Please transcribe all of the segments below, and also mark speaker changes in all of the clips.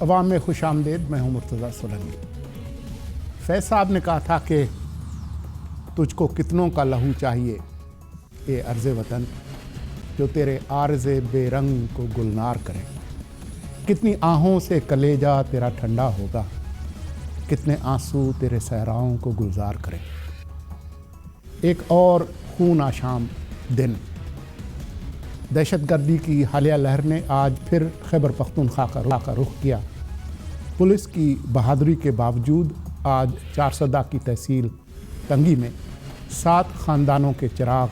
Speaker 1: عوام میں خوش آمدید. میں ہوں مرتضیٰ سولنگی. فیض صاحب نے کہا تھا کہ تجھ کو کتنوں کا لہو چاہیے اے عرض وطن جو تیرے عارض بے رنگ کو گلنار کرے. کتنی آہوں سے کلیجہ تیرا ٹھنڈا ہوگا, کتنے آنسو تیرے صحراؤں کو گلزار کرے. ایک اور خون آشام دن. دہشت گردی کی حالیہ لہر نے آج پھر خیبر پختونخوا کا رخ کیا. پولیس کی بہادری کے باوجود آج چارسدہ کی تحصیل تنگی میں 7 خاندانوں کے چراغ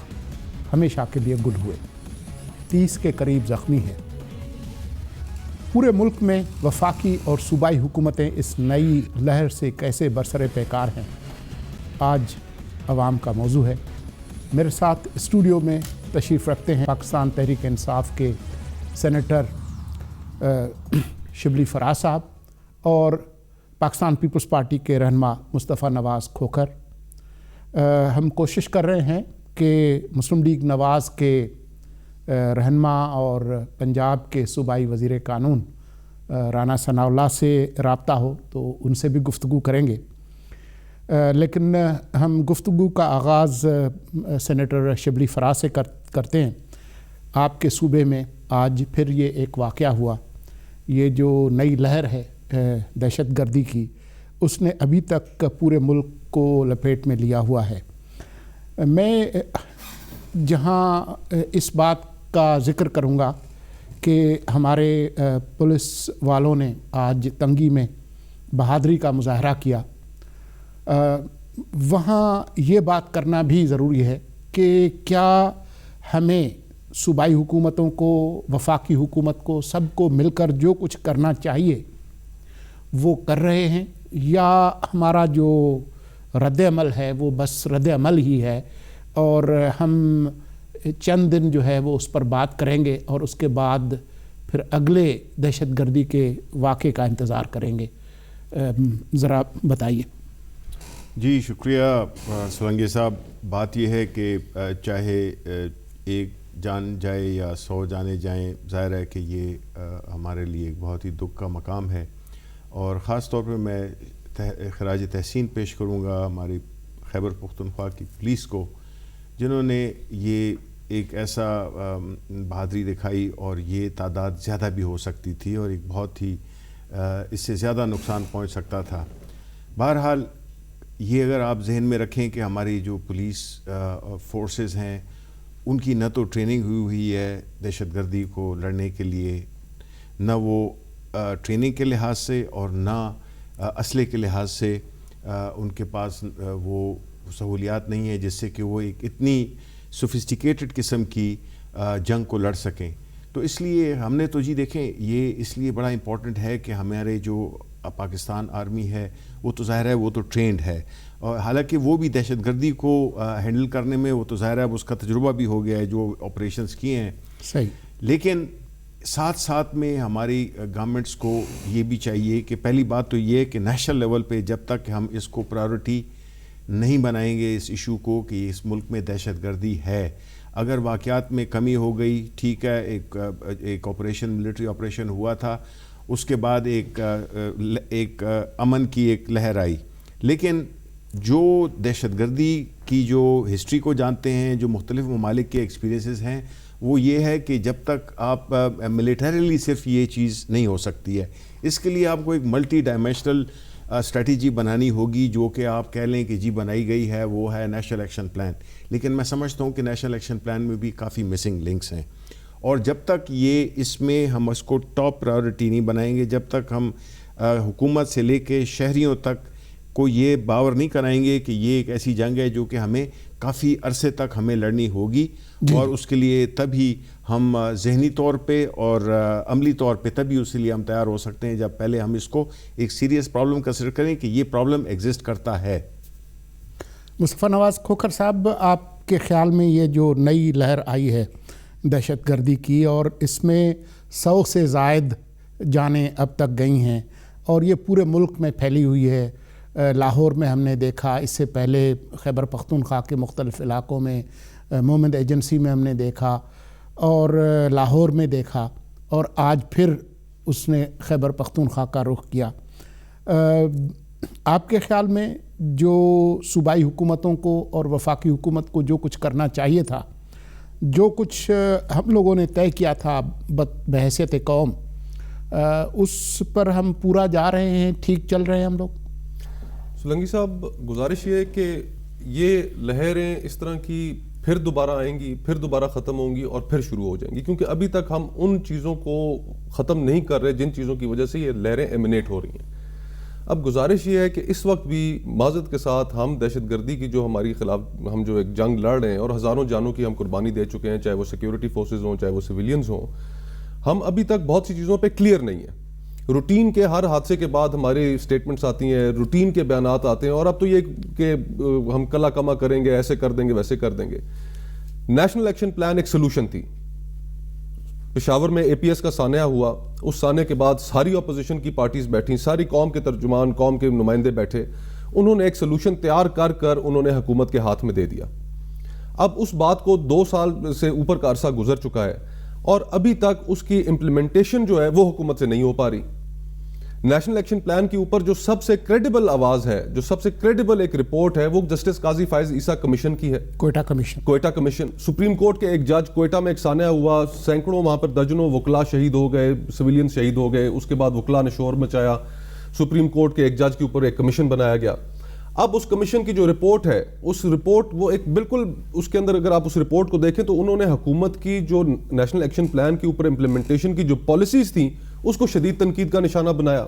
Speaker 1: ہمیشہ کے لیے گل ہوئے. 30 کے قریب زخمی ہیں. پورے ملک میں وفاقی اور صوبائی حکومتیں اس نئی لہر سے کیسے برسر پیکار ہیں, آج عوام کا موضوع ہے. میرے ساتھ اسٹوڈیو میں تشریف رکھتے ہیں پاکستان تحریک انصاف کے سینیٹر شبلی فراز صاحب اور پاکستان پیپلز پارٹی کے رہنما مصطفیٰ نواز کھوکھر. ہم کوشش کر رہے ہیں کہ مسلم لیگ نواز کے رہنما اور پنجاب کے صوبائی وزیر قانون رانا ثناء اللہ سے رابطہ ہو تو ان سے بھی گفتگو کریں گے, لیکن ہم گفتگو کا آغاز سینیٹر شبلی فراز سے کرتے ہیں. آپ کے صوبے میں آج پھر یہ ایک واقعہ ہوا. یہ جو نئی لہر ہے دہشت گردی کی, اس نے ابھی تک پورے ملک کو لپیٹ میں لیا ہوا ہے. میں جہاں اس بات کا ذکر کروں گا کہ ہمارے پولیس والوں نے آج تنگی میں بہادری کا مظاہرہ کیا, وہاں یہ بات کرنا بھی ضروری ہے کہ کیا ہمیں صوبائی حکومتوں کو, وفاقی حکومت کو, سب کو مل کر جو کچھ کرنا چاہیے وہ کر رہے ہیں, یا ہمارا جو رد عمل ہے وہ بس رد عمل ہی ہے اور ہم چند دن جو ہے وہ اس پر بات کریں گے اور اس کے بعد پھر اگلے دہشت گردی کے واقعے کا انتظار کریں گے. ذرا بتائیے.
Speaker 2: جی شکریہ سولنگی صاحب. بات یہ ہے کہ چاہے ایک جان جائے یا 100 جانے جائیں, ظاہر ہے کہ یہ ہمارے لیے ایک بہت ہی دکھ کا مقام ہے, اور خاص طور پہ میں خراج تحسین پیش کروں گا ہماری خیبر پختونخوا کی پولیس کو, جنہوں نے یہ ایک ایسا بہادری دکھائی, اور یہ تعداد زیادہ بھی ہو سکتی تھی اور ایک بہت ہی اس سے زیادہ نقصان پہنچ سکتا تھا. بہرحال یہ اگر آپ ذہن میں رکھیں کہ ہماری جو پولیس فورسز ہیں ان کی نہ تو ٹریننگ ہوئی ہے دہشت گردی کو لڑنے کے لیے, نہ وہ ٹریننگ کے لحاظ سے اور نہ اسلحے کے لحاظ سے ان کے پاس وہ سہولیات نہیں ہیں جس سے کہ وہ ایک اتنی سوفسٹیکیٹڈ قسم کی جنگ کو لڑ سکیں. تو اس لیے ہم نے تو جی دیکھیں یہ اس لیے بڑا امپورٹنٹ ہے کہ ہمارے جو پاکستان آرمی ہے وہ تو ظاہر ہے وہ تو ٹرینڈ ہے, اور حالانکہ وہ بھی دہشت گردی کو ہینڈل کرنے میں وہ تو ظاہر ہے اس کا تجربہ بھی ہو گیا ہے جو آپریشنز کیے ہیں.
Speaker 1: صحیح.
Speaker 2: لیکن ساتھ ساتھ میں ہماری گورنمنٹس کو یہ بھی چاہیے کہ پہلی بات تو یہ کہ نیشنل لیول پہ جب تک ہم اس کو پرائیورٹی نہیں بنائیں گے اس ایشو کو کہ اس ملک میں دہشت گردی ہے, اگر واقعات میں کمی ہو گئی ٹھیک ہے, ایک آپریشن ملٹری آپریشن ہوا تھا, اس کے بعد ایک امن کی ایک لہر آئی, لیکن جو دہشت گردی کی جو ہسٹری کو جانتے ہیں, جو مختلف ممالک کے ایکسپیرینسز ہیں, وہ یہ ہے کہ جب تک آپ ملیٹریلی صرف یہ چیز نہیں ہو سکتی ہے. اس کے لیے آپ کو ایک ملٹی ڈائمینشنل اسٹریٹجی بنانی ہوگی, جو کہ آپ کہہ لیں کہ جی بنائی گئی ہے, وہ ہے نیشنل ایکشن پلان. لیکن میں سمجھتا ہوں کہ نیشنل ایکشن پلان میں بھی کافی مسنگ لنکس ہیں, اور جب تک یہ اس میں ہم اس کو ٹاپ پرائیورٹی نہیں بنائیں گے, جب تک ہم حکومت سے لے کے شہریوں تک کو یہ باور نہیں کرائیں گے کہ یہ ایک ایسی جنگ ہے جو کہ ہمیں کافی عرصے تک ہمیں لڑنی ہوگی, اور اس کے لیے تبھی ہم ذہنی طور پہ اور عملی طور پہ تبھی اس کے لیے ہم تیار ہو سکتے ہیں جب پہلے ہم اس کو ایک سیریس پرابلم کنسیڈر کریں کہ یہ پرابلم ایگزسٹ کرتا ہے.
Speaker 1: مصطفیٰ نواز کھوکھر صاحب, آپ کے خیال میں یہ جو نئی لہر آئی ہے دہشت گردی کی, اور اس میں 100 سے زائد جانیں اب تک گئی ہیں اور یہ پورے ملک میں پھیلی ہوئی ہے, لاہور میں ہم نے دیکھا, اس سے پہلے خیبر پختونخوا کے مختلف علاقوں میں, مومند ایجنسی میں ہم نے دیکھا اور لاہور میں دیکھا, اور آج پھر اس نے خیبر پختونخوا کا رخ کیا. آپ کے خیال میں جو صوبائی حکومتوں کو اور وفاقی حکومت کو جو کچھ کرنا چاہیے تھا, جو کچھ ہم لوگوں نے طے کیا تھا بحیثیت قوم, اس پر ہم پورا جا رہے ہیں, ٹھیک چل رہے ہیں ہم لوگ؟
Speaker 3: سولنگی صاحب, گزارش یہ ہے کہ یہ لہریں اس طرح کی پھر دوبارہ آئیں گی, پھر دوبارہ ختم ہوں گی اور پھر شروع ہو جائیں گی, کیونکہ ابھی تک ہم ان چیزوں کو ختم نہیں کر رہے جن چیزوں کی وجہ سے یہ لہریں ایمنیٹ ہو رہی ہیں. اب گزارش یہ ہے کہ اس وقت بھی معذرت کے ساتھ ہم دہشت گردی کی جو ہماری خلاف ہم جو ایک جنگ لڑ رہے ہیں اور ہزاروں جانوں کی ہم قربانی دے چکے ہیں, چاہے وہ سیکیورٹی فورسز ہوں چاہے وہ سویلینز ہوں, ہم ابھی تک بہت سی چیزوں پہ کلیئر نہیں ہیں. روٹین کے ہر حادثے کے بعد ہماری سٹیٹمنٹس آتی ہیں, روٹین کے بیانات آتے ہیں, اور اب تو یہ کہ ہم کلا کما کریں گے, ایسے کر دیں گے, ویسے کر دیں گے. نیشنل ایکشن پلان ایک سلوشن تھی. پشاور میں اے پی ایس کا سانحہ ہوا, اس سانحے کے بعد ساری اپوزیشن کی پارٹیز بیٹھیں, ساری قوم کے ترجمان, قوم کے نمائندے بیٹھے, انہوں نے ایک سلوشن تیار کر کر انہوں نے حکومت کے ہاتھ میں دے دیا. اب اس بات کو 2 سال سے اوپر کا عرصہ گزر چکا ہے اور ابھی تک اس کی امپلیمنٹیشن جو ہے وہ حکومت سے نہیں ہو پا رہی. نیشنل ایکشن پلان کے اوپر جو سب سے کریڈیبل آواز ہے, جو سب سے کریڈیبل ایک رپورٹ ہے, وہ جسٹس قاضی فائز عیسیٰ کمیشن کی ہے, کوئٹہ کمیشن. سپریم کورٹ کے ایک جج, کوئٹہ میں ایک سانحہ ہوا, سینکڑوں وہاں پر درجنوں وکلا شہید ہو گئے, سویلین شہید ہو گئے, اس کے بعد وکلا نے شور مچایا, سپریم کورٹ کے ایک جج کے اوپر ایک کمیشن بنایا گیا. اب اس کمیشن کی جو رپورٹ ہے, اس رپورٹ وہ ایک بالکل اس کے اندر اگر آپ اس رپورٹ کو دیکھیں تو انہوں نے حکومت کی جو نیشنل ایکشن پلان کے اوپر امپلیمنٹیشن کی جو پالیسیز تھیں اس کو شدید تنقید کا نشانہ بنایا.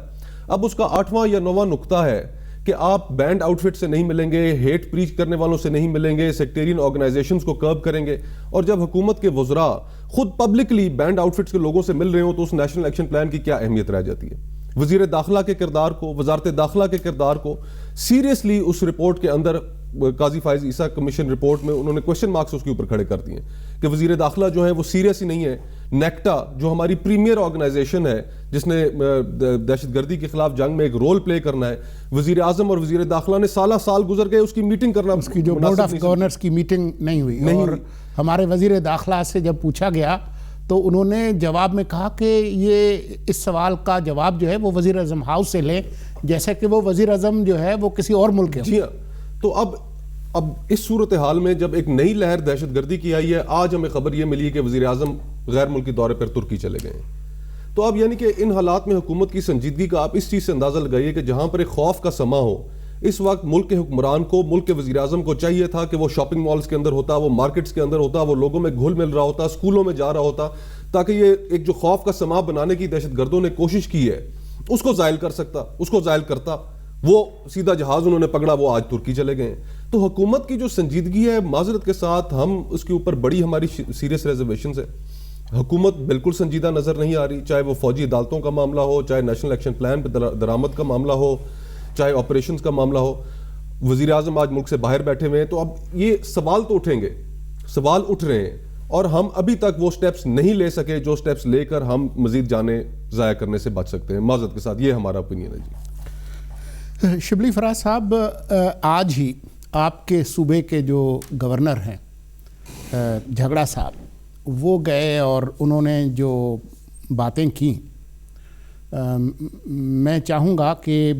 Speaker 3: اب اس کا 8واں یا 9واں نقطہ ہے کہ آپ بینڈ آؤٹ فٹ سے نہیں ملیں گے, ہیٹ پریچ کرنے والوں سے نہیں ملیں گے, سیکٹیرین آرگنائزیشنز کو کرب کریں گے. اور جب حکومت کے وزراء خود پبلکلی بینڈ آؤٹ فٹس کے لوگوں سے مل رہے ہوں تو اس نیشنل ایکشن پلان کی کیا اہمیت رہ جاتی ہے؟ وزیر داخلہ کے کردار کو, وزارت داخلہ کے کردار کو سیریسلی اس رپورٹ کے اندر قاضی فائز عیسیٰ کمیشن رپورٹ میں انہوں نے کوشچن مارکس اس کے اوپر کھڑے کر دیے کہ وزیر داخلہ جو ہے وہ سیریس ہی نہیں ہے. نیکٹا جو ہماری پریمیئر آرگنائزیشن ہے جس نے دہشت گردی کے خلاف جنگ میں ایک رول پلے کرنا ہے, وزیر اعظم اور وزیر داخلہ نے سال گزر گئے اس کی میٹنگ کرنا,
Speaker 1: اس کی جو بورڈ آف گورنرز کی میٹنگ نہیں ہوئی. اور ہمارے وزیر داخلہ سے جب پوچھا گیا تو انہوں نے جواب میں کہا کہ یہ اس سوال کا جواب جو ہے وہ وزیر اعظم ہاؤس سے لیں, جیسے کہ وہ وزیر اعظم جو ہے وہ کسی اور ملک کے.
Speaker 3: جی ہاں, تو اب اس صورتحال میں جب ایک نئی لہر دہشت گردی کی آئی ہے, آج ہمیں خبر یہ ملی کہ وزیر اعظم غیر ملکی دورے پر ترکی چلے گئے ہیں. تو اب یعنی کہ ان حالات میں حکومت کی سنجیدگی کا آپ اس چیز سے اندازہ لگائیے کہ جہاں پر ایک خوف کا سما ہو, اس وقت ملک کے حکمران کو, ملک کے وزیر اعظم کو چاہیے تھا کہ وہ شاپنگ مالز کے اندر ہوتا, وہ مارکیٹس کے اندر ہوتا, وہ لوگوں میں گھل مل رہا ہوتا, اسکولوں میں جا رہا ہوتا, تاکہ یہ ایک جو خوف کا سما بنانے کی دہشت گردوں نے کوشش کی ہے اس کو زائل کر سکتا, اس کو زائل کرتا. وہ سیدھا جہاز انہوں نے پکڑا, وہ آج ترکی چلے گئے. تو حکومت کی جو سنجیدگی ہے, معذرت کے ساتھ ہم اس کے اوپر بڑی ہماری سیریس ریزرویشنز ہے. حکومت بالکل سنجیدہ نظر نہیں آ رہی, چاہے وہ فوجی عدالتوں کا معاملہ ہو, چاہے نیشنل ایکشن پلان پہ درآمد کا معاملہ ہو, چاہے آپریشنز کا معاملہ ہو. وزیر اعظم آج ملک سے باہر بیٹھے ہوئے ہیں, تو اب یہ سوال تو اٹھیں گے, سوال اٹھ رہے ہیں, اور ہم ابھی تک وہ سٹیپس نہیں لے سکے جو سٹیپس لے کر ہم مزید جانیں ضائع کرنے سے بچ سکتے ہیں. معذرت کے ساتھ یہ ہمارا اوپینین ہے. جی
Speaker 1: شبلی فراز صاحب, آج ہی آپ کے صوبے کے جو گورنر ہیں جھگڑا صاحب, وہ گئے اور انہوں نے جو باتیں کی, میں چاہوں گا کہ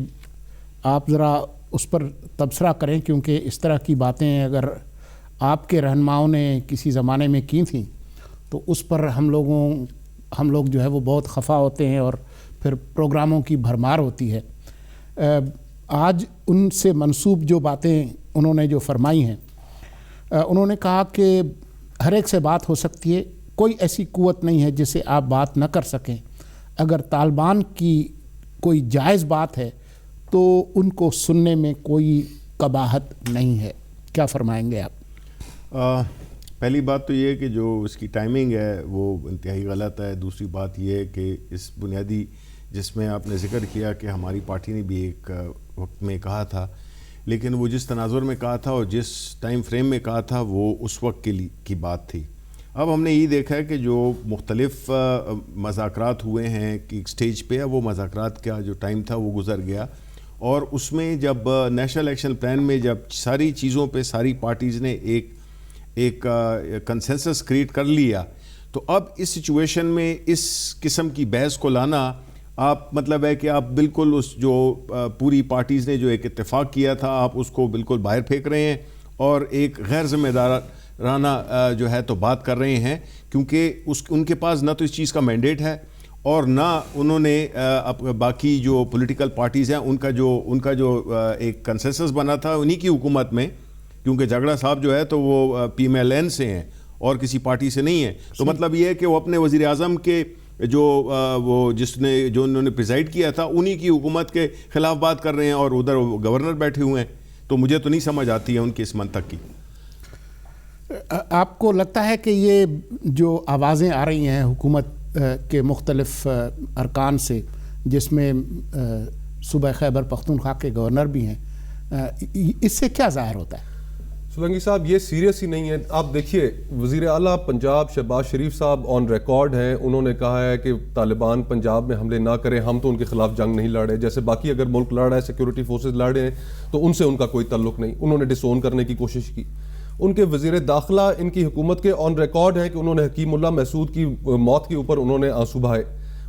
Speaker 1: آپ ذرا اس پر تبصرہ کریں, کیونکہ اس طرح کی باتیں اگر آپ کے رہنماؤں نے کسی زمانے میں کی تھیں تو اس پر ہم لوگ جو ہے وہ بہت خفا ہوتے ہیں اور پھر پروگراموں کی بھرمار ہوتی ہے. آج ان سے منسوب جو باتیں انہوں نے جو فرمائی ہیں, انہوں نے کہا کہ ہر ایک سے بات ہو سکتی ہے, کوئی ایسی قوت نہیں ہے جس سے آپ بات نہ کر سکیں. اگر طالبان کی کوئی جائز بات ہے تو ان کو سننے میں کوئی قباحت نہیں ہے. کیا فرمائیں گے آپ؟
Speaker 2: پہلی بات تو یہ ہے کہ جو اس کی ٹائمنگ ہے وہ انتہائی غلط ہے. دوسری بات یہ ہے کہ اس بنیادی جس میں آپ نے ذکر کیا کہ ہماری پارٹی نے بھی ایک وقت میں کہا تھا, لیکن وہ جس تناظر میں کہا تھا اور جس ٹائم فریم میں کہا تھا وہ اس وقت کی بات تھی. اب ہم نے یہ دیکھا ہے کہ جو مختلف مذاکرات ہوئے ہیں کہ ایک سٹیج پہ, وہ مذاکرات کا جو ٹائم تھا وہ گزر گیا, اور اس میں جب نیشنل ایکشن پلان میں جب ساری چیزوں پہ ساری پارٹیز نے ایک کنسنسس کریٹ کر لیا, تو اب اس سچویشن میں اس قسم کی بحث کو لانا آپ مطلب ہے کہ آپ بالکل اس جو پوری پارٹیز نے جو ایک اتفاق کیا تھا آپ اس کو بالکل باہر پھینک رہے ہیں اور ایک غیر ذمہ دارانہ جو ہے تو بات کر رہے ہیں، کیونکہ ان کے پاس نہ تو اس چیز کا مینڈیٹ ہے اور نہ انہوں نے باقی جو پولیٹیکل پارٹیز ہیں ان کا جو ایک کنسنسس بنا تھا انہی کی حکومت میں، کیونکہ جھگڑا صاحب جو ہے تو وہ PMLN سے ہیں اور کسی پارٹی سے نہیں ہیں، تو مطلب یہ ہے کہ وہ اپنے وزیر اعظم کے جو انہوں نے پریزائڈ کیا تھا انہی کی حکومت کے خلاف بات کر رہے ہیں اور ادھر گورنر بیٹھے ہوئے ہیں، تو مجھے تو نہیں سمجھ آتی ہے ان کی اس منطق کی۔
Speaker 1: آپ کو لگتا ہے کہ یہ جو آوازیں آ رہی ہیں حکومت کے مختلف ارکان سے، جس میں صوبہ خیبر پختونخوا کے گورنر بھی ہیں، اس سے کیا ظاہر ہوتا ہے؟
Speaker 3: سولنگی صاحب یہ سیریس ہی نہیں ہے۔ آپ دیکھیے وزیر اعلیٰ پنجاب شہباز شریف صاحب آن ریکارڈ ہیں، انہوں نے کہا ہے کہ طالبان پنجاب میں حملے نہ کریں، ہم تو ان کے خلاف جنگ نہیں لڑ رہے، جیسے باقی اگر ملک لڑ رہا ہے سیکورٹی فورسز لڑ رہے ہیں تو ان سے ان کا کوئی تعلق نہیں، انہوں نے ڈس اون کرنے کی کوشش کی۔ ان کے وزیر داخلہ ان کی حکومت کے آن ریکارڈ ہیں کہ انہوں نے حکیم اللہ محسود کی موت کے اوپر انہوں نے آنسو بہائے۔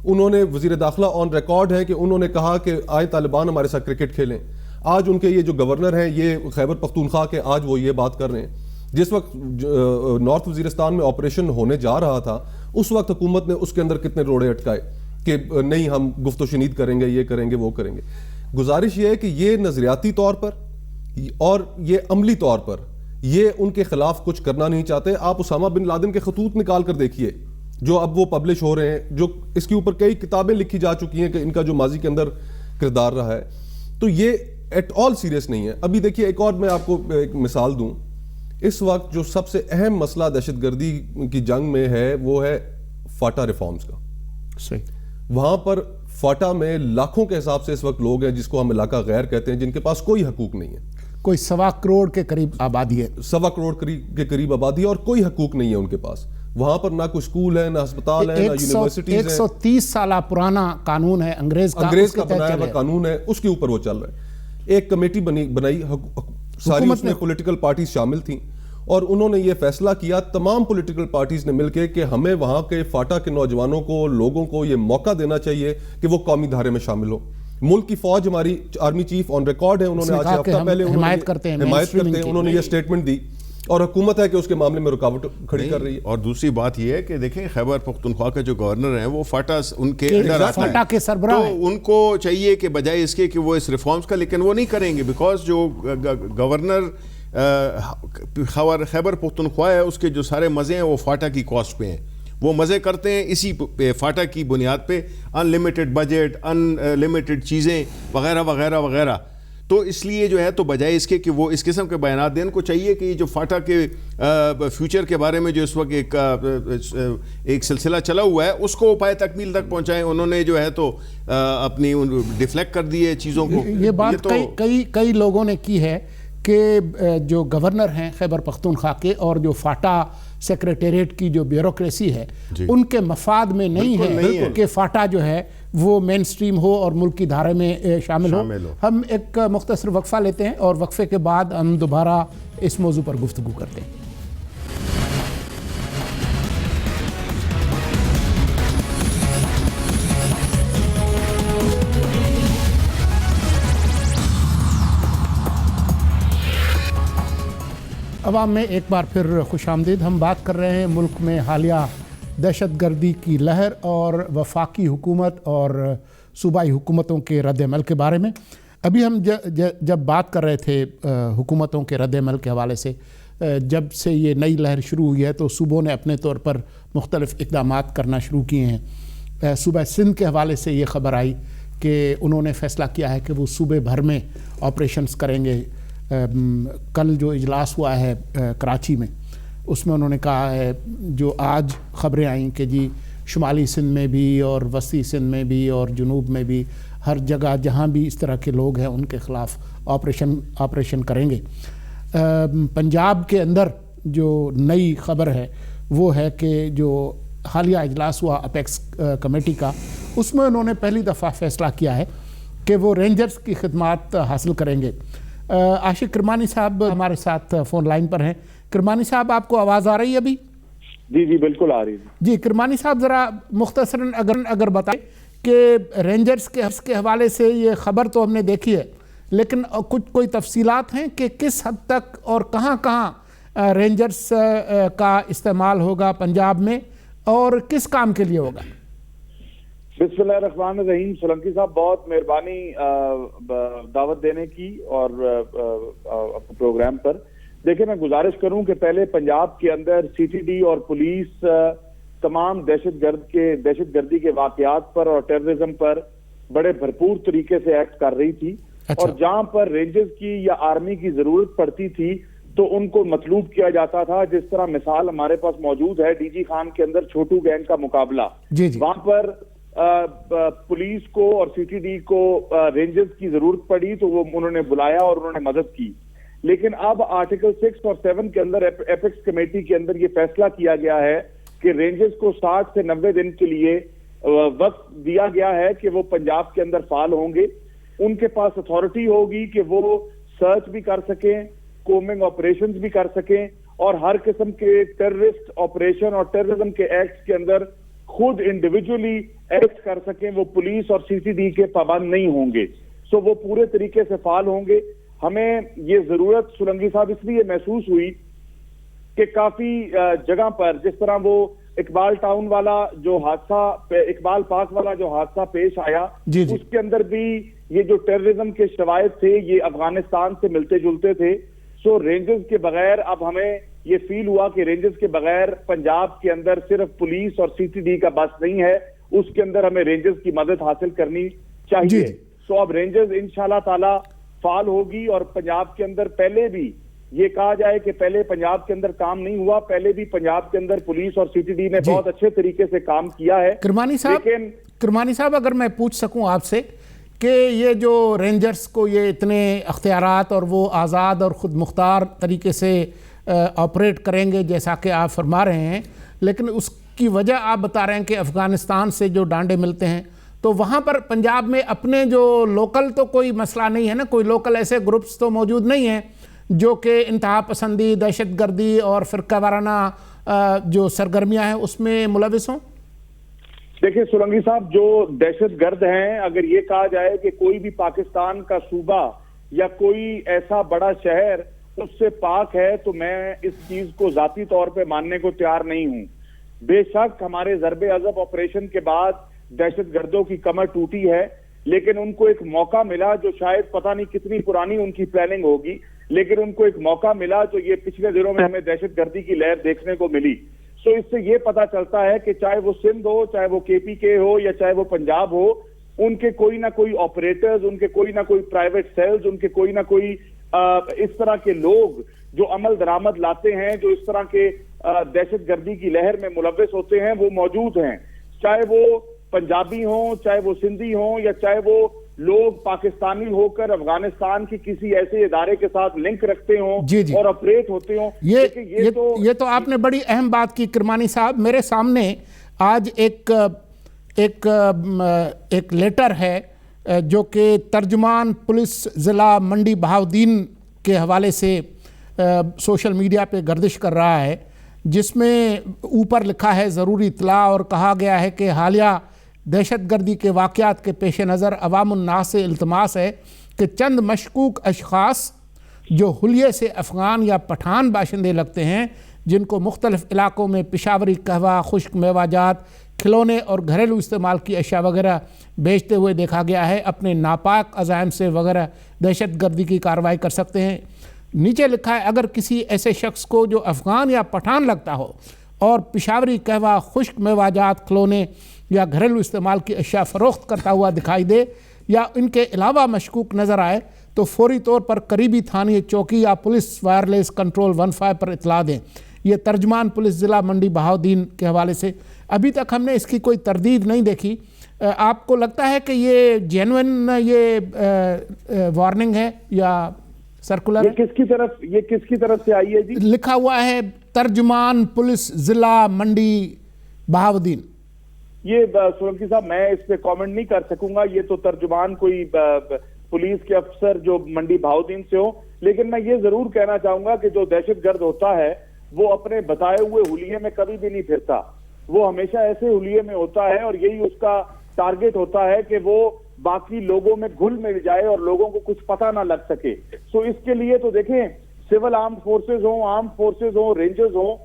Speaker 3: انہوں نے وزیر داخلہ آن ریکارڈ ہے کہ انہوں نے کہا کہ آئے طالبان ہمارے ساتھ کرکٹ کھیلیں۔ آج ان کے یہ جو گورنر ہیں یہ خیبر پختونخوا کے، آج وہ یہ بات کر رہے ہیں۔ جس وقت نارتھ وزیرستان میں آپریشن ہونے جا رہا تھا اس وقت حکومت نے اس کے اندر کتنے روڑے اٹکائے کہ نہیں ہم گفت و شنید کریں گے، یہ کریں گے، وہ کریں گے۔ گزارش یہ ہے کہ یہ نظریاتی طور پر اور یہ عملی طور پر یہ ان کے خلاف کچھ کرنا نہیں چاہتے۔ آپ اسامہ بن لادن کے خطوط نکال کر دیکھیے جو اب وہ پبلش ہو رہے ہیں، جو اس کے اوپر کئی کتابیں لکھی جا چکی ہیں کہ ان کا جو ماضی کے اندر کردار رہا ہے، تو یہ ایٹ آل سیریس نہیں ہے۔ ابھی دیکھیے ایک اور میں آپ کو ایک مثال دوں، اس وقت جو سب سے اہم مسئلہ دہشت گردی کی جنگ میں ہے وہ ہے فاٹا ریفارمز کا۔
Speaker 1: صحیح۔
Speaker 3: وہاں پر فاٹا میں لاکھوں کے حساب سے اس وقت لوگ ہیں جس کو ہم علاقہ غیر کہتے ہیں، جن کے پاس کوئی حقوق نہیں ہے،
Speaker 1: کوئی 1.25 کروڑ کے قریب آبادی ہے،
Speaker 3: 1.25 کروڑ کے قریب آبادی ہے اور کوئی حقوق نہیں ہے ان کے پاس۔ وہاں پر نہ کوئی سکول ہے، نہ ہسپتال ہے، نہ یونیورسٹیز ہیں۔
Speaker 1: 130 سالہ پرانا قانون ہے انگریز کا
Speaker 3: بنایا ہوا قانون ہے، اس کے اوپر وہ چل رہا ہے۔ ایک کمیٹی بنائی، ساری اس میں پولیٹیکل پارٹیز شامل تھیں اور انہوں نے یہ فیصلہ کیا، تمام پولیٹیکل پارٹیز نے مل کے، کہ ہمیں وہاں کے فاٹا کے نوجوانوں کو، لوگوں کو یہ موقع دینا چاہیے کہ وہ قومی دھارے میں شامل ہو۔ ملک کی فوج، ہماری آرمی چیف آن ریکارڈ ہے، انہوں نے آج ہفتہ پہلے
Speaker 1: حمایت کرتے ہیں،
Speaker 3: انہوں نے یہ سٹیٹمنٹ دی اور حکومت ہے کہ اس کے معاملے میں رکاوٹ کھڑی کر رہی ہے۔
Speaker 2: اور دوسری بات یہ ہے کہ دیکھیں خیبر پختونخوا کے جو گورنر ہیں وہ فاٹا ان کے انڈر آتا ہے،
Speaker 1: فاٹا کے سربراہ ہیں،
Speaker 2: تو ان کو چاہیے کہ بجائے اس کے کہ وہ اس ریفارمز کا، لیکن وہ نہیں کریں گے، بیکاز جو گورنر خیبر پختونخوا ہے اس کے جو سارے مزے ہیں وہ فاٹا کی کاسٹ پہ ہیں، وہ مزے کرتے ہیں اسی فاٹا کی بنیاد پہ، ان لمیٹڈ بجٹ، ان لمیٹڈ چیزیں وغیرہ وغیرہ وغیرہ۔ تو اس لیے جو ہے تو بجائے اس کے کہ وہ اس قسم کے بیانات دیں، ان کو چاہیے کہ یہ جو فاٹا کے فیوچر کے بارے میں جو اس وقت ایک سلسلہ چلا ہوا ہے اس کو پائے تکمیل تک پہنچائیں۔ انہوں نے جو ہے تو اپنی ڈیفلیکٹ کر دی ہے چیزوں کو۔
Speaker 1: یہ بات کئی لوگوں نے کی ہے کہ جو گورنر ہیں خیبر پختونخوا کے اور جو فاٹا سیکریٹریٹ کی جو بیوروکریسی ہے ان کے مفاد میں نہیں ہے کہ فاٹا جو ہے وہ مین سٹریم ہو اور ملک کی دھارے میں شامل ہو۔ ہم ایک مختصر وقفہ لیتے ہیں اور وقفے کے بعد ہم دوبارہ اس موضوع پر گفتگو کرتے ہیں۔ عوام میں ایک بار پھر خوش آمدید۔ ہم بات کر رہے ہیں ملک میں حالیہ دہشت گردی کی لہر اور وفاقی حکومت اور صوبائی حکومتوں کے رد عمل کے بارے میں۔ ابھی ہم جب بات کر رہے تھے حکومتوں کے رد عمل کے حوالے سے، جب سے یہ نئی لہر شروع ہوئی ہے تو صوبوں نے اپنے طور پر مختلف اقدامات کرنا شروع کیے ہیں۔ صوبہ سندھ کے حوالے سے یہ خبر آئی کہ انہوں نے فیصلہ کیا ہے کہ وہ صوبے بھر میں آپریشنز کریں گے۔ کل جو اجلاس ہوا ہے کراچی میں، اس میں انہوں نے کہا ہے، جو آج خبریں آئیں کہ جی شمالی سندھ میں بھی اور وسطی سندھ میں بھی اور جنوب میں بھی ہر جگہ جہاں بھی اس طرح کے لوگ ہیں ان کے خلاف آپریشن کریں گے۔ پنجاب کے اندر جو نئی خبر ہے وہ ہے کہ جو حالیہ اجلاس ہوا اپیکس کمیٹی کا، اس میں انہوں نے پہلی دفعہ فیصلہ کیا ہے کہ وہ رینجرز کی خدمات حاصل کریں گے۔ عاشق کرمانی صاحب ہمارے ساتھ فون لائن پر ہیں۔ کرمانی صاحب آپ کو آواز آ رہی ہے ابھی؟
Speaker 4: جی بالکل آ رہی ہے۔
Speaker 1: جی کرمانی صاحب ذرا مختصراً اگر بتائیں کہ رینجرز کے حوالے سے یہ خبر تو ہم نے دیکھی ہے، لیکن کچھ کوئی تفصیلات ہیں کہ کس حد تک اور کہاں کہاں رینجرز کا استعمال ہوگا پنجاب میں اور کس کام کے لیے ہوگا؟
Speaker 4: بسم اللہ الرحمن الرحیم. سولنکی صاحب بہت مہربانی دعوت دینے کی اور پروگرام پر. دیکھیں میں گزارش کروں کہ پہلے پنجاب کے اندر سی ٹی ڈی اور پولیس تمام دہشت گردی کے واقعات پر اور ٹیررزم پر بڑے بھرپور طریقے سے ایکٹ کر رہی تھی. اور جہاں پر رینجرز کی یا آرمی کی ضرورت پڑتی تھی تو ان کو مطلوب کیا جاتا تھا. جس طرح مثال ہمارے پاس موجود ہے ڈی جی خان کے اندر چھوٹو گینگ کا مقابلہ. وہاں پر پولیس کو اور سی ٹی ڈی کو رینجرز کی ضرورت پڑی تو وہ انہوں نے بلایا اور انہوں نے مدد کی. لیکن اب آرٹیکل 6 اور 7 کے اندر ایپیکس کمیٹی کے اندر یہ فیصلہ کیا گیا ہے کہ رینجرز کو 60 سے 90 دن کے لیے وقت دیا گیا ہے کہ وہ پنجاب کے اندر فعال ہوں گے. ان کے پاس اتھارٹی ہوگی کہ وہ سرچ بھی کر سکیں, کومنگ آپریشنز بھی کر سکیں اور ہر قسم کے ٹیررسٹ آپریشن اور ٹیررزم کے ایکٹس کے اندر خود انڈیویجولی ایکٹ کر سکیں. وہ پولیس اور سی ٹی ڈی کے پابند نہیں ہوں گے. سو وہ پورے طریقے سے فعال ہوں گے. ہمیں یہ ضرورت سولنگی صاحب اس لیے محسوس ہوئی کہ کافی جگہ پر جس طرح وہ اقبال ٹاؤن والا جو حادثہ, اقبال پارک والا جو حادثہ پیش آیا, اس کے اندر بھی یہ جو ٹیررزم کے شواہد تھے یہ افغانستان سے ملتے جلتے تھے. سو رینجرز کے بغیر اب ہمیں یہ فیل ہوا کہ رینجرز کے بغیر پنجاب کے اندر صرف پولیس اور سی ٹی ڈی کا بس نہیں ہے, اس کے اندر ہمیں رینجرز کی مدد حاصل کرنی چاہیے. سو اب رینجرز انشاءاللہ تعالی فعال ہوگی. اور پنجاب کے اندر پہلے بھی یہ کہا جائے کہ پہلے پنجاب کے اندر کام نہیں ہوا, پہلے بھی پنجاب کے اندر پولیس اور سی ٹی ڈی نے بہت اچھے طریقے سے کام کیا ہے.
Speaker 1: کرمانی صاحب اگر میں پوچھ سکوں آپ سے کہ یہ جو رینجرز کو یہ اتنے اختیارات اور وہ آزاد اور خود مختار طریقے سے آپریٹ کریں گے جیسا کہ آپ فرما رہے ہیں, لیکن اس کی وجہ آپ بتا رہے ہیں کہ افغانستان سے جو ڈانڈے ملتے ہیں تو وہاں پر پنجاب میں اپنے جو لوکل تو کوئی مسئلہ نہیں ہے نا, کوئی لوکل ایسے گروپس تو موجود نہیں ہیں جو کہ انتہا پسندی, دہشت گردی اور فرقہ وارانہ جو سرگرمیاں ہیں اس میں ملوث ہوں؟
Speaker 4: دیکھیں سولنگی صاحب, جو دہشت گرد ہیں اگر یہ کہا جائے کہ کوئی بھی پاکستان کا صوبہ یا کوئی ایسا بڑا شہر اس سے پاک ہے تو میں اس چیز کو ذاتی طور پہ ماننے کو تیار نہیں ہوں. بے شک ہمارے ضرب عضب آپریشن کے بعد دہشت گردوں کی کمر ٹوٹی ہے, لیکن ان کو ایک موقع ملا جو شاید پتہ نہیں کتنی پرانی ان کی پلاننگ ہوگی, لیکن ان کو ایک موقع ملا جو یہ پچھلے دنوں میں ہمیں دہشت گردی کی لہر دیکھنے کو ملی. سو اس سے یہ پتا چلتا ہے کہ چاہے وہ سندھ ہو, چاہے وہ کے پی کے ہو یا چاہے وہ پنجاب ہو, ان کے کوئی نہ کوئی آپریٹرز, ان کے کوئی نہ کوئی پرائیویٹ سیلز, ان کے کوئی نہ کوئی اس طرح کے لوگ جو عمل درآمد لاتے ہیں, جو اس طرح کے دہشت گردی کی لہر میں ملوث ہوتے ہیں وہ موجود ہیں. چاہے وہ پنجابی ہوں, چاہے وہ سندھی ہوں یا چاہے وہ لوگ پاکستانی ہو کر افغانستان کی کسی ایسے ادارے کے ساتھ لنک رکھتے ہوں اور آپریٹ ہوتے ہوں.
Speaker 1: یہ تو آپ نے بڑی اہم بات کی کرمانی صاحب. میرے سامنے آج ایک لیٹر ہے جو کہ ترجمان پولیس ضلع منڈی بہاؤدین کے حوالے سے سوشل میڈیا پہ گردش کر رہا ہے, جس میں اوپر لکھا ہے ضروری اطلاع اور کہا گیا ہے کہ حالیہ دہشت گردی کے واقعات کے پیش نظر عوام الناس سے التماس ہے کہ چند مشکوک اشخاص جو حلیے سے افغان یا پٹھان باشندے لگتے ہیں, جن کو مختلف علاقوں میں پشاوری قہوہ, خشک میوہ جات, کھلونے اور گھریلو استعمال کی اشیاء وغیرہ بیچتے ہوئے دیکھا گیا ہے, اپنے ناپاک عزائم سے وغیرہ دہشت گردی کی کارروائی کر سکتے ہیں. نیچے لکھا ہے اگر کسی ایسے شخص کو جو افغان یا پٹھان لگتا ہو اور پشاوری قہوہ, خشک میوہ جات, کھلونے یا گھریلو استعمال کی اشیاء فروخت کرتا ہوا دکھائی دے یا ان کے علاوہ مشکوک نظر آئے تو فوری طور پر قریبی تھانے چوکی یا پولیس وائرلیس کنٹرول 15 پر اطلاع دیں. یہ ترجمان پولیس ضلع منڈی بہاؤدین کے حوالے سے. ابھی تک ہم نے اس کی کوئی تردید نہیں دیکھی. آپ کو لگتا ہے کہ یہ جینوئن یہ وارننگ ہے یا سرکولر؟
Speaker 4: یہ کس کی طرف سے آئی ہے جی؟
Speaker 1: لکھا ہوا ہے ترجمان پولیس ضلع منڈی بہاؤدین.
Speaker 4: یہ سولنکی صاحب میں اس پہ کامنٹ نہیں کر سکوں گا, یہ تو ترجمان کوئی پولیس کے افسر جو منڈی بہاؤدین سے ہو, لیکن میں یہ ضرور کہنا چاہوں گا کہ جو دہشت گرد ہوتا ہے وہ اپنے بتائے ہوئے حلیے میں کبھی بھی نہیں پھرتا, وہ ہمیشہ ایسے حلیے میں ہوتا ہے اور یہی اس کا ٹارگٹ ہوتا ہے کہ وہ باقی لوگوں میں گھل مل جائے اور لوگوں کو کچھ پتہ نہ لگ سکے. سو اس کے لیے تو دیکھیں سول آرم فورسز ہوں, آرم فورسز ہوں, رینجرز ہوں,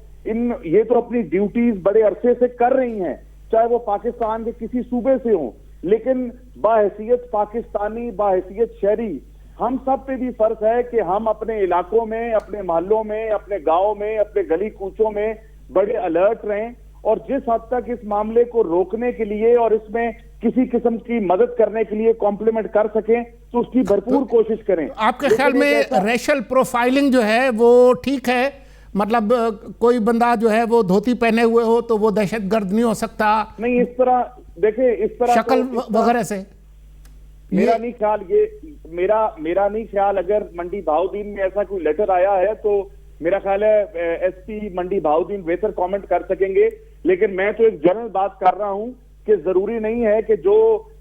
Speaker 4: یہ تو اپنی ڈیوٹیز بڑے عرصے سے کر رہی ہیں, چاہے وہ پاکستان کے کسی صوبے سے ہوں, لیکن باحیثیت پاکستانی, باحیثیت شہری, ہم سب پہ بھی فرض ہے کہ ہم اپنے علاقوں میں, اپنے محلوں میں, اپنے گاؤں میں, اپنے گلی کوچوں میں بڑے الرٹ رہیں, اور جس حد تک اس معاملے کو روکنے کے لیے اور اس میں کسی قسم کی مدد کرنے کے لیے کمپلیمنٹ کر سکیں تو اس کی بھرپور کوشش کریں.
Speaker 1: آپ کے خیال میں ریشل پروفائلنگ جو ہے وہ ٹھیک ہے؟ مطلب کوئی بندہ جو ہے وہ دھوتی پہنے ہوئے ہو تو وہ دہشت گرد نہیں ہو سکتا؟
Speaker 4: نہیں, اس طرح دیکھیں, اس طرح
Speaker 1: شکل وغیرہ سے
Speaker 4: میرا نہیں خیال, میرا نہیں خیال. اگر منڈی بہاؤدین میں ایسا کوئی لیٹر آیا ہے تو میرا خیال ہے ایس پی منڈی بہاؤدین بہتر کامنٹ کر سکیں گے, لیکن میں تو ایک جنرل بات کر رہا ہوں کہ ضروری نہیں ہے کہ جو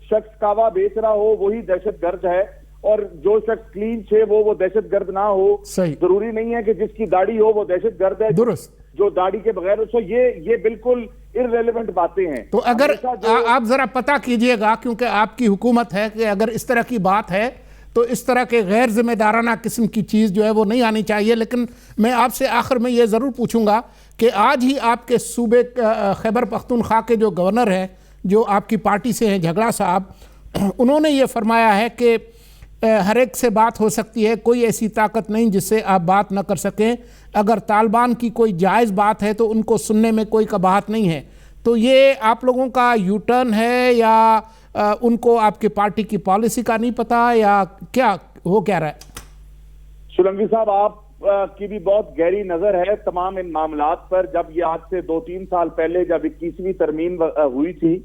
Speaker 4: شخص کعوہ بیچ رہا ہو وہی دہشت گرد ہے, اور جو شخص کلین ہے وہ دہشت گرد نہ ہو. ضروری نہیں ہے کہ جس کی داڑھی ہو وہ دہشت گرد ہے,
Speaker 1: درست,
Speaker 4: جو داڑھی کے بغیر اس کو, یہ بالکل ارریلیونٹ باتیں ہیں.
Speaker 1: تو اگر آپ ذرا پتہ کیجئے گا, کیونکہ آپ کی حکومت ہے, کہ اگر اس طرح کی بات ہے تو اس طرح کے غیر ذمہ دارانہ قسم کی چیز جو ہے وہ نہیں آنی چاہیے. لیکن میں آپ سے آخر میں یہ ضرور پوچھوں گا کہ آج ہی آپ کے صوبے خیبر پختونخوا کے جو گورنر ہیں, جو آپ کی پارٹی سے ہیں, جھگڑا صاحب, انہوں نے یہ فرمایا ہے کہ ہر ایک سے بات ہو سکتی ہے, کوئی ایسی طاقت نہیں جس سے آپ بات نہ کر سکیں. اگر طالبان کی کوئی جائز بات ہے تو ان کو سننے میں کوئی قباحت نہیں ہے. تو یہ آپ لوگوں کا یو ٹرن ہے یا ان کو آپ کی پارٹی کی پالیسی کا نہیں پتا, یا کیا ہو کیا رہا ہے؟
Speaker 4: سولنگی صاحب, آپ کی بھی بہت گہری نظر ہے تمام ان معاملات پر. جب یہ آج سے 2-3 سال پہلے جب 21ویں ترمیم ہوئی تھی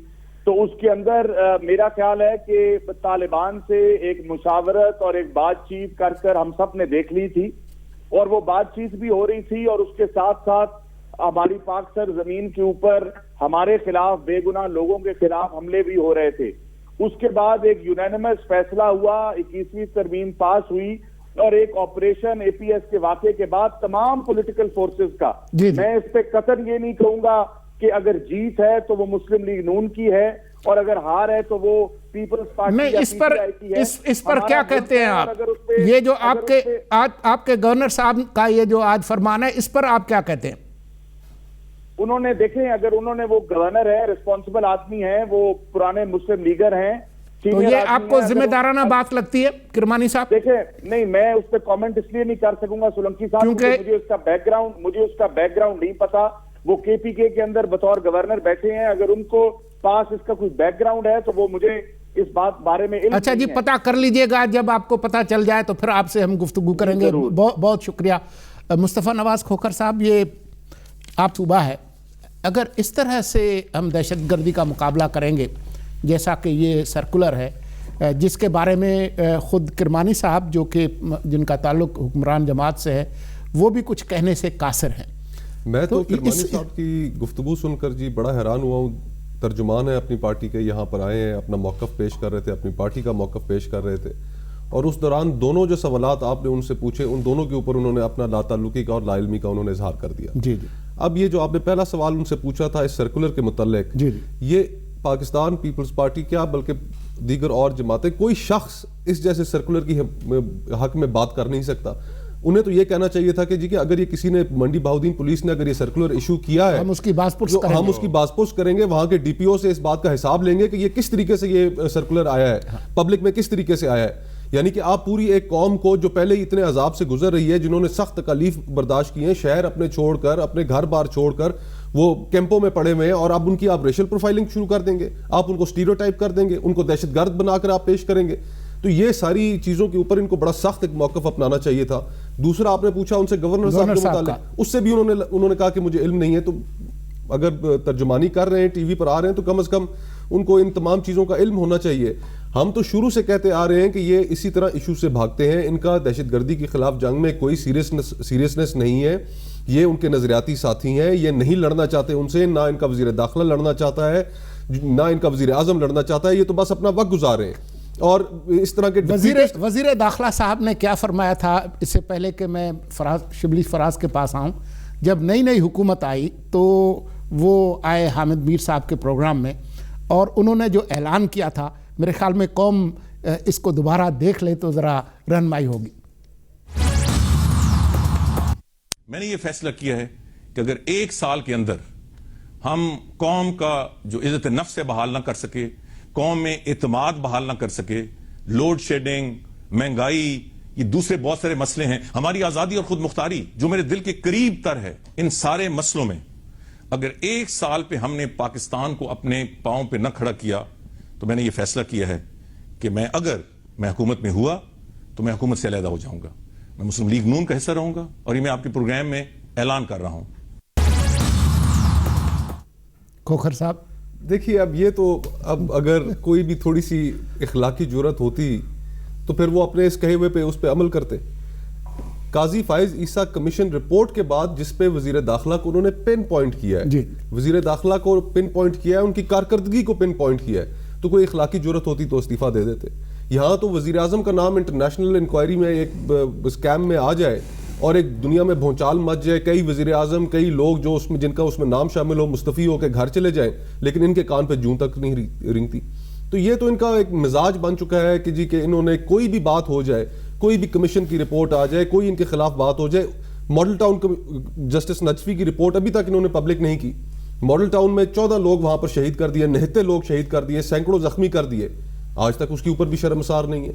Speaker 4: تو اس کے اندر میرا خیال ہے کہ طالبان سے ایک مشاورت اور ایک بات چیت کر ہم سب نے دیکھ لی تھی, اور وہ بات چیت بھی ہو رہی تھی, اور اس کے ساتھ ساتھ ہماری پاک سر زمین کے اوپر ہمارے خلاف بے گناہ لوگوں کے خلاف حملے بھی ہو رہے تھے. اس کے بعد ایک یونینیمس فیصلہ ہوا, 21ویں ترمیم پاس ہوئی, اور ایک آپریشن اے پی ایس کے واقعے کے بعد تمام پولیٹیکل فورسز کا, میں اس پہ قطعاً یہ نہیں کہوں گا کہ اگر جیت ہے تو وہ مسلم لیگ نون کی ہے اور اگر ہار ہے تو وہ پیپلز پارٹی یا پی ٹی آئی کی ہے.
Speaker 1: اس پر کیا کہتے ہیں آپ؟ یہ جو آپ کے گورنر صاحب کا یہ جو آج فرمان ہے, اس پر آپ کیا کہتے ہیں؟
Speaker 4: انہوں نے دیکھیں, اگر انہوں نے, وہ گورنر ہے, ریسپانسبل آدمی ہیں, وہ پرانے مسلم لیگر ہیں,
Speaker 1: تو یہ آپ کو ذمہ دارانہ بات لگتی ہے کرمانی صاحب؟
Speaker 4: دیکھیں, نہیں, میں اس پہ کامنٹ اس لیے نہیں کر سکوں گا سولنکی صاحب, مجھے اس کا بیک گراؤنڈ نہیں پتا. وہ کے پی کے اندر بطور گورنر بیٹھے ہیں, اگر ان کو پاس اس کا کوئی بیک گراؤنڈ ہے تو وہ مجھے اس بات بارے میں علم.
Speaker 1: اچھا جی, پتہ کر لیجئے گا, جب آپ کو پتہ چل جائے تو پھر آپ سے ہم گفتگو کریں گے. بہت شکریہ. مصطفیٰ نواز کھوکھر صاحب, یہ آپ صوبہ ہے, اگر اس طرح سے ہم دہشت گردی کا مقابلہ کریں گے جیسا کہ یہ سرکولر ہے, جس کے بارے میں خود کرمانی صاحب جو کہ جن کا تعلق حکمران جماعت سے ہے وہ بھی کچھ کہنے سے قاصر ہیں.
Speaker 3: میں تو کرمانی صاحب کی گفتگو سن کر جی بڑا حیران ہوا ہوں. ترجمان ہے اپنی پارٹی کے, یہاں پر آئے ہیں, اپنا موقف پیش کر رہے تھے, اپنی پارٹی کا موقف پیش کر رہے تھے, اور اس دوران دونوں جو سوالات آپ نے ان سے پوچھے ان دونوں کے اوپر انہوں نے اپنا لا تعلقی کا اور لا علمی کا انہوں نے اظہار کر دیا.
Speaker 1: جی جی.
Speaker 3: اب یہ جو آپ نے پہلا سوال ان سے پوچھا تھا اس سرکولر کے متعلق, یہ پاکستان پیپلز پارٹی کیا بلکہ دیگر اور جماعتیں, کوئی شخص اس جیسے سرکولر کی حق میں بات کر نہیں سکتا. انہیں تو یہ کہنا چاہیے تھا کہ جی کہ اگر یہ کسی نے منڈی بہاؤدین پولیس نے اگر یہ سرکولر ایشو کیا ہے
Speaker 1: ہم اس کی باز
Speaker 3: پرس کریں گے, وہاں کے ڈی پی او سے اس بات کا حساب لیں گے کہ یہ کس طریقے سے یہ سرکولر آیا ہے, پبلک میں کس طریقے سے آیا ہے. یعنی کہ آپ پوری ایک قوم کو جو پہلے ہی اتنے عذاب سے گزر رہی ہے, جنہوں نے سخت تکالیف برداشت کی ہیں, شہر اپنے چھوڑ کر, اپنے گھر بار چھوڑ کر وہ کیمپوں میں پڑے ہوئے ہیں, اور اب ان کی آپ ریشل پروفائلنگ شروع کر دیں گے, آپ ان کو اسٹیریوٹائپ کر دیں گے, ان کو دہشت گرد بنا کر آپ پیش کریں گے. تو یہ ساری چیزوں کے اوپر ان کو بڑا سخت ایک موقف اپنانا چاہیے تھا. دوسرا آپ نے پوچھا ان سے گورنر صاحب کے متعلق, اس سے بھی انہوں نے کہا کہ مجھے علم نہیں ہے. تو اگر ترجمانی کر رہے ہیں, ٹی وی پر آ رہے ہیں, تو کم از کم ان کو ان تمام چیزوں کا علم ہونا چاہیے. ہم تو شروع سے کہتے آ رہے ہیں کہ یہ اسی طرح ایشو سے بھاگتے ہیں, ان کا دہشت گردی کے خلاف جنگ میں کوئی سیریسنس نہیں ہے, یہ ان کے نظریاتی ساتھی ہیں, یہ نہیں لڑنا چاہتے ان سے, نہ ان کا وزیر داخلہ لڑنا چاہتا ہے, نہ ان کا وزیر اعظم لڑنا چاہتا ہے, یہ تو بس اپنا وقت گزار رہے ہیں. اور اس طرح کے
Speaker 1: وزیر داخلہ صاحب نے کیا فرمایا تھا اس سے پہلے کہ میں شبلی فراز کے پاس آؤں, جب نئی حکومت آئی تو وہ آئے حامد میر صاحب کے پروگرام میں, اور انہوں نے جو اعلان کیا تھا میرے خیال میں قوم اس کو دوبارہ دیکھ لے تو ذرا رہنمائی ہوگی.
Speaker 5: میں نے یہ فیصلہ کیا ہے کہ اگر 1 سال کے اندر ہم قوم کا جو عزت نفس سے بحال نہ کر سکے, قوم میں اعتماد بحال نہ کر سکے, لوڈ شیڈنگ, مہنگائی, یہ دوسرے بہت سارے مسئلے ہیں, ہماری آزادی اور خود مختاری جو میرے دل کے قریب تر ہے, ان سارے مسئلوں میں اگر 1 سال پہ ہم نے پاکستان کو اپنے پاؤں پہ نہ کھڑا کیا تو میں نے یہ فیصلہ کیا ہے کہ اگر میں حکومت میں ہوا تو میں حکومت سے علیحدہ ہو جاؤں گا, میں مسلم لیگ نون کا حصہ رہوں گا, اور یہ میں آپ کے پروگرام میں اعلان کر رہا ہوں.
Speaker 1: کھوکھر صاحب
Speaker 3: دیکھیے, اب یہ تو اب اگر کوئی بھی تھوڑی سی اخلاقی جرات ہوتی تو پھر وہ اپنے اس کہے ہوئے پہ اس پہ عمل کرتے. قاضی فائز عیسیٰ کمیشن رپورٹ کے بعد جس پہ وزیر داخلہ کو انہوں نے پن پوائنٹ کیا ہے, وزیر داخلہ کو پن پوائنٹ کیا ہے, ان کی کارکردگی کو پن پوائنٹ کیا ہے, تو کوئی اخلاقی جرت ہوتی تو استعفیٰ دے دیتے. یہاں تو وزیر اعظم کا نام انٹرنیشنل انکوائری میں ایک اسکیم میں آ جائے اور ایک دنیا میں بھونچال مچ جائے, کئی وزیر اعظم, کئی لوگ جو اس میں جن کا اس میں نام شامل ہو مستعفی ہو کے گھر چلے جائیں, لیکن ان کے کان پہ جوں تک نہیں رنگتی. تو یہ تو ان کا ایک مزاج بن چکا ہے کہ جی کہ انہوں نے کوئی بھی بات ہو جائے, کوئی بھی کمیشن کی رپورٹ آ جائے, کوئی ان کے خلاف بات ہو جائے. ماڈل ٹاؤن جسٹس نجفی کی رپورٹ ابھی تک انہوں نے پبلک نہیں کی. ماڈل ٹاؤن میں 14 لوگ وہاں پر شہید کر دیے, 69 لوگ شہید کر دیے, سینکڑوں زخمی کر دیے, آج تک اس کے اوپر بھی شرمسار نہیں ہے.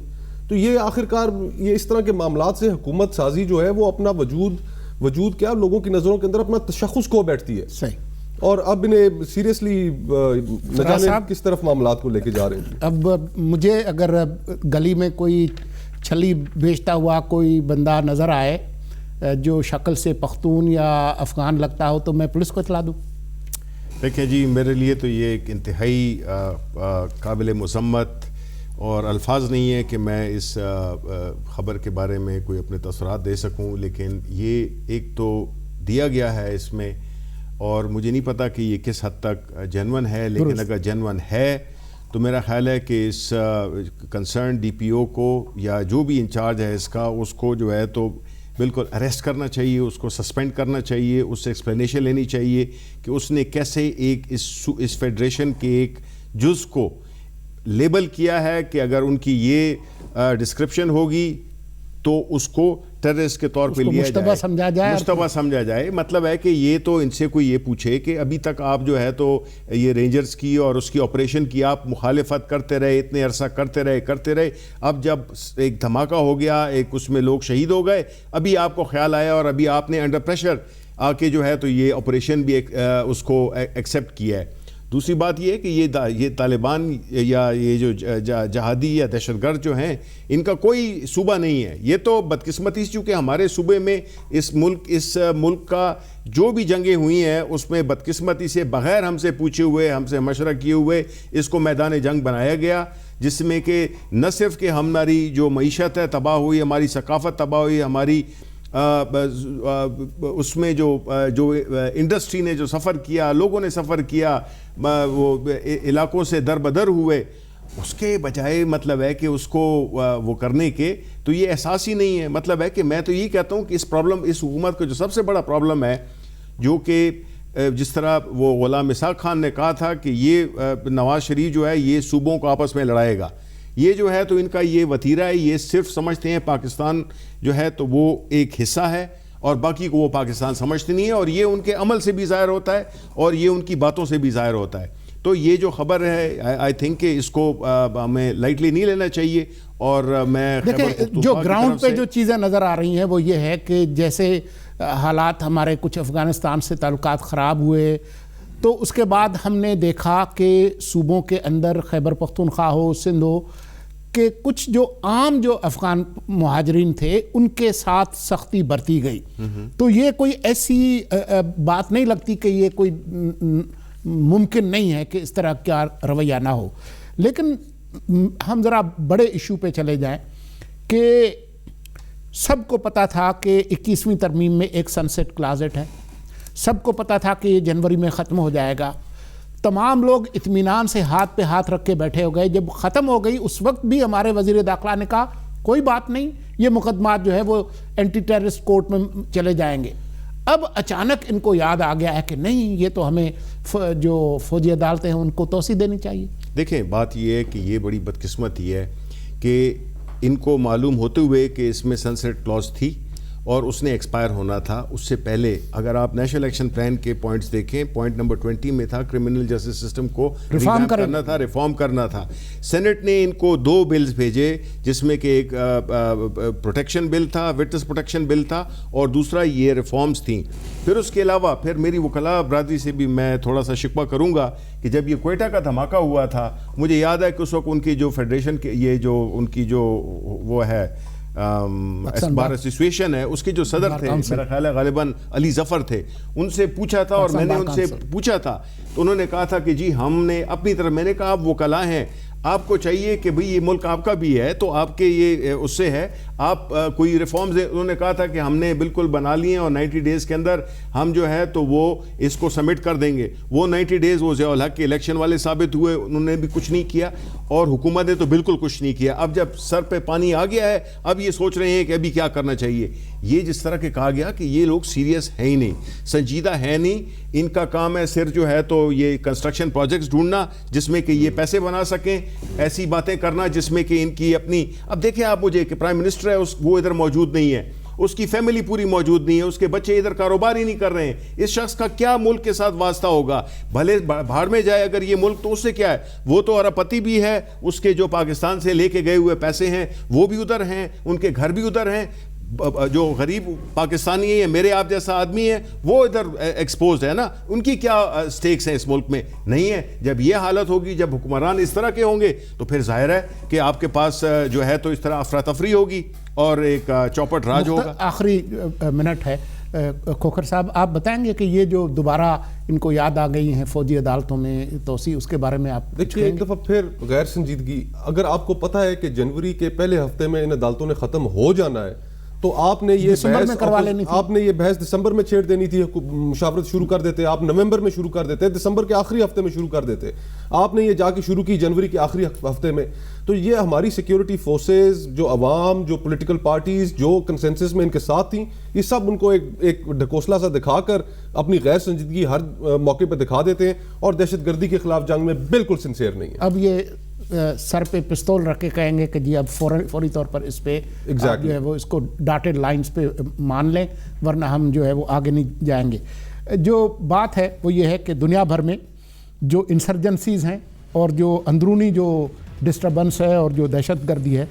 Speaker 3: تو یہ آخرکار یہ اس طرح کے معاملات سے حکومت سازی جو ہے وہ اپنا وجود کیا لوگوں کی نظروں کے اندر اپنا تشخص کھو بیٹھتی ہے.
Speaker 1: صحیح.
Speaker 3: اور اب انہیں سیریسلی نہ جانے کس طرف معاملات کو لے کے جا رہے ہیں.
Speaker 1: اب مجھے اگر گلی میں کوئی چھلی بیچتا ہوا کوئی بندہ نظر آئے جو شکل سے پختون یا افغان لگتا ہو تو میں پولیس کو اطلاع دوں؟
Speaker 2: دیکھیں جی, میرے لیے تو یہ ایک انتہائی قابل مذمت اور الفاظ نہیں ہے کہ میں اس خبر کے بارے میں کوئی اپنے تاثرات دے سکوں, لیکن یہ ایک تو دیا گیا ہے اس میں, اور مجھے نہیں پتا کہ یہ کس حد تک جینون ہے, لیکن اگر جینون ہے تو میرا خیال ہے کہ اس کنسرن ڈی پی او کو یا جو بھی انچارج ہے اس کا, اس کو جو ہے تو بالکل اریسٹ کرنا چاہیے, اس کو سسپینڈ کرنا چاہیے, اس سے ایکسپلینیشن لینی چاہیے کہ اس نے کیسے ایک اس فیڈریشن کے ایک جز کو لیبل کیا ہے کہ اگر ان کی یہ ڈسکرپشن ہوگی تو اس کو ٹیررسٹ کے طور پہ لیا جائے, مشتبہ سمجھا جائے. مطلب ہے کہ یہ تو ان سے کوئی یہ پوچھے کہ ابھی تک آپ جو ہے تو یہ رینجرز کی اور اس کی آپریشن کی آپ مخالفت کرتے رہے, اتنے عرصہ کرتے رہے, اب جب ایک دھماکہ ہو گیا, ایک اس میں لوگ شہید ہو گئے, ابھی آپ کو خیال آیا اور ابھی آپ نے انڈر پریشر آ کے جو ہے تو یہ آپریشن بھی اس کو ایکسیپٹ کیا ہے. دوسری بات یہ ہے کہ یہ طالبان یا یہ جو جہادی یا دہشت گرد جو ہیں ان کا کوئی صوبہ نہیں ہے. یہ تو بدقسمتی چونکہ ہمارے صوبے میں اس ملک کا جو بھی جنگیں ہوئی ہیں اس میں بدقسمتی سے بغیر ہم سے پوچھے ہوئے, ہم سے مشورہ کیے ہوئے اس کو میدان جنگ بنایا گیا, جس میں کہ نہ صرف کہ ہماری جو معیشت ہے تباہ ہوئی, ہماری ثقافت تباہ ہوئی, ہماری اس میں جو انڈسٹری نے جو سفر کیا, لوگوں نے سفر کیا, وہ علاقوں سے در بدر ہوئے, اس کے بجائے مطلب ہے کہ اس کو وہ کرنے کے تو یہ احساس ہی نہیں ہے. مطلب ہے کہ میں تو یہ کہتا ہوں کہ اس حکومت کا جو سب سے بڑا پرابلم ہے, جو کہ جس طرح وہ غلام اسحاق خان نے کہا تھا کہ یہ نواز شریف جو ہے یہ صوبوں کو آپس میں لڑائے گا, یہ جو ہے تو ان کا یہ وتیرہ ہے, یہ صرف سمجھتے ہیں پاکستان جو ہے تو وہ ایک حصہ ہے اور باقی کو وہ پاکستان سمجھتے نہیں ہے, اور یہ ان کے عمل سے بھی ظاہر ہوتا ہے اور یہ ان کی باتوں سے بھی ظاہر ہوتا ہے. تو یہ جو خبر ہے آئی تھنک کہ اس کو ہمیں لائٹلی نہیں لینا چاہیے. اور میں
Speaker 1: دیکھیں جو گراؤنڈ پہ جو چیزیں نظر آ رہی ہیں وہ یہ ہے کہ جیسے حالات ہمارے کچھ افغانستان سے تعلقات خراب ہوئے تو اس کے بعد ہم نے دیکھا کہ صوبوں کے اندر خیبر پختونخوا ہو, سندھ ہو, کہ کچھ جو عام جو افغان مہاجرین تھے ان کے ساتھ سختی برتی گئی. تو یہ کوئی ایسی بات نہیں لگتی کہ یہ کوئی ممکن نہیں ہے کہ اس طرح کا رویہ نہ ہو. لیکن ہم ذرا بڑے ایشو پہ چلے جائیں کہ سب کو پتا تھا کہ 21ویں ترمیم میں ایک سنسیٹ کلازٹ ہے, سب کو پتا تھا کہ یہ جنوری میں ختم ہو جائے گا, تمام لوگ اطمینان سے ہاتھ پہ ہاتھ رکھ کے بیٹھے ہو گئے. جب ختم ہو گئی اس وقت بھی ہمارے وزیر داخلہ نے کہا کوئی بات نہیں, یہ مقدمات جو ہے وہ اینٹی ٹیررسٹ کورٹ میں چلے جائیں گے. اب اچانک ان کو یاد آ گیا ہے کہ نہیں یہ تو ہمیں جو فوجی عدالتیں ہیں ان کو توسیع دینی چاہیے.
Speaker 2: دیکھیں بات یہ ہے کہ یہ بڑی بدقسمتی ہے کہ ان کو معلوم ہوتے ہوئے کہ اس میں سنسیٹ کلاز تھی اور اس نے ایکسپائر ہونا تھا اس سے پہلے. اگر آپ نیشنل ایکشن پلان کے پوائنٹس دیکھیں, پوائنٹ نمبر 20 میں تھا کرمنل جسٹس سسٹم کو ریوامپ کرنا تھا, ریفارم کرنا تھا. سینٹ نے ان کو 2 بلز بھیجے جس میں کہ ایک پروٹیکشن بل تھا, وٹنس پروٹیکشن بل تھا, اور دوسرا یہ ریفارمز تھیں. پھر اس کے علاوہ پھر میری وکلاء برادری سے بھی میں تھوڑا سا شکوہ کروں گا کہ جب یہ کوئٹہ کا دھماکہ ہوا تھا, مجھے یاد ہے کہ اس وقت ان کی جو فیڈریشن کے یہ جو ان کی جو وہ ہے بار ایسوسیشن ہے اس کے جو صدر تھے, میرا خیال ہے غالباً علی ظفر تھے, ان سے پوچھا تھا اور میں نے ان سے پوچھا تھا تو انہوں نے کہا تھا کہ جی ہم نے اپنی طرف, میں نے کہا آپ وکلاء ہیں, آپ کو چاہیے کہ بھئی یہ ملک آپ کا بھی ہے تو آپ کے یہ اس سے ہے, آپ کوئی ریفارمز ہیں. انہوں نے کہا تھا کہ ہم نے بالکل بنا لیے ہیں اور 90 ڈیز کے اندر ہم جو ہے تو وہ اس کو سبمٹ کر دیں گے. وہ 90 ڈیز وہ ضیاء الحق کے الیکشن والے ثابت ہوئے, انہوں نے بھی کچھ نہیں کیا اور حکومت نے تو بالکل کچھ نہیں کیا. اب جب سر پہ پانی آ گیا ہے اب یہ سوچ رہے ہیں کہ ابھی کیا کرنا چاہیے. یہ جس طرح کے کہا گیا کہ یہ لوگ سیریس ہیں ہی نہیں, سنجیدہ ہے نہیں, ان کا کام ہے صرف جو ہے تو یہ کنسٹرکشن پروجیکٹس ڈھونڈنا جس میں کہ یہ پیسے بنا سکیں, ایسی باتیں کرنا جس میں کہ ان کی اپنی. اب دیکھیں آپ مجھے کہ پرائم منسٹر ہے وہ ادھر موجود نہیں ہے, اس کی فیملی پوری موجود نہیں ہے, اس کے بچے ادھر کاروبار ہی نہیں کر رہے ہیں. اس شخص کا کیا ملک کے ساتھ واسطہ ہوگا؟ بھلے بھاڑ میں جائے اگر یہ ملک تو اس سے کیا ہے, وہ تو اربپتی بھی ہے, اس کے جو پاکستان سے لے کے گئے ہوئے پیسے ہیں وہ بھی ادھر ہیں, ان کے گھر بھی ادھر ہیں. جو غریب پاکستانی ہے یا میرے آپ جیسا آدمی ہے وہ ادھر ایکسپوزڈ ہے نا, ان کی کیا سٹیکس ہیں اس ملک میں؟ نہیں ہے. جب یہ حالت ہوگی, جب حکمران اس طرح کے ہوں گے تو پھر ظاہر ہے کہ آپ کے پاس جو ہے تو اس طرح افراتفری ہوگی اور ایک چوپٹ راج ہوگا.
Speaker 1: آخری منٹ ہے, کھوکھر صاحب آپ بتائیں گے کہ یہ جو دوبارہ ان کو یاد آ گئی ہیں فوجی عدالتوں میں توسیع, اس کے بارے میں آپ
Speaker 3: دیکھیے ایک دفعہ پھر غیر سنجیدگی. اگر آپ کو پتہ ہے کہ جنوری کے پہلے ہفتے میں ان عدالتوں نے ختم ہو جانا ہے تو آپ نے یہ بحث دسمبر میں چھیڑ دینی تھی, مشاورت شروع کر دیتے, آپ نومبر میں شروع کر دیتے, دسمبر کے آخری ہفتے میں شروع کر دیتے. آپ نے یہ جا کے شروع کی جنوری کے آخری ہفتے میں. تو یہ ہماری سیکیورٹی فورسز, جو عوام, جو پولیٹیکل پارٹیز جو کنسنسس میں ان کے ساتھ تھیں, یہ سب ان کو ایک ڈھکوسلا سا دکھا کر اپنی غیر سنجیدگی ہر موقع پہ دکھا دیتے ہیں اور دہشت گردی کے خلاف جنگ میں بالکل سنسیئر نہیں ہے.
Speaker 1: اب یہ سر پہ پستول رکھ کے کہیں گے کہ جی اب فوری طور پر اس پہ جو ہے وہ اس کو ڈاٹڈ لائنز پہ مان لیں ورنہ ہم جو ہے وہ آگے نہیں جائیں گے. جو بات ہے وہ یہ ہے کہ دنیا بھر میں جو انسرجنسیز ہیں اور جو اندرونی جو ڈسٹربنس ہے اور جو دہشت گردی ہے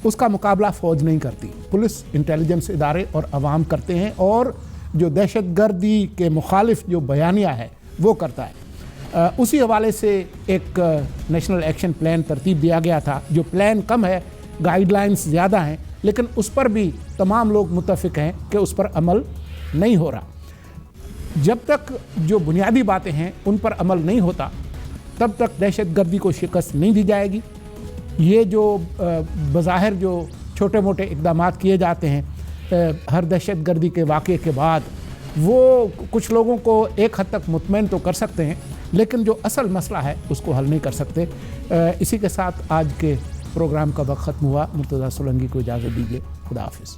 Speaker 1: اس کا مقابلہ فوج نہیں کرتی, پولیس, انٹیلیجنس ادارے اور عوام کرتے ہیں, اور جو دہشت گردی کے مخالف جو بیانیہ ہے وہ کرتا ہے. اسی حوالے سے ایک نیشنل ایکشن پلان ترتیب دیا گیا تھا, جو پلان کم ہے, گائیڈ لائنز زیادہ ہیں, لیکن اس پر بھی تمام لوگ متفق ہیں کہ اس پر عمل نہیں ہو رہا. جب تک جو بنیادی باتیں ہیں ان پر عمل نہیں ہوتا تب تک دہشت گردی کو شکست نہیں دی جائے گی. یہ جو بظاہر جو چھوٹے موٹے اقدامات کیے جاتے ہیں ہر دہشت گردی کے واقعے کے بعد, وہ کچھ لوگوں کو ایک حد تک مطمئن تو کر سکتے ہیں لیکن جو اصل مسئلہ ہے اس کو حل نہیں کر سکتے. اسی کے ساتھ آج کے پروگرام کا وقت ختم ہوا. مرتضیٰ سولنگی کو اجازت دیجیے. خدا حافظ.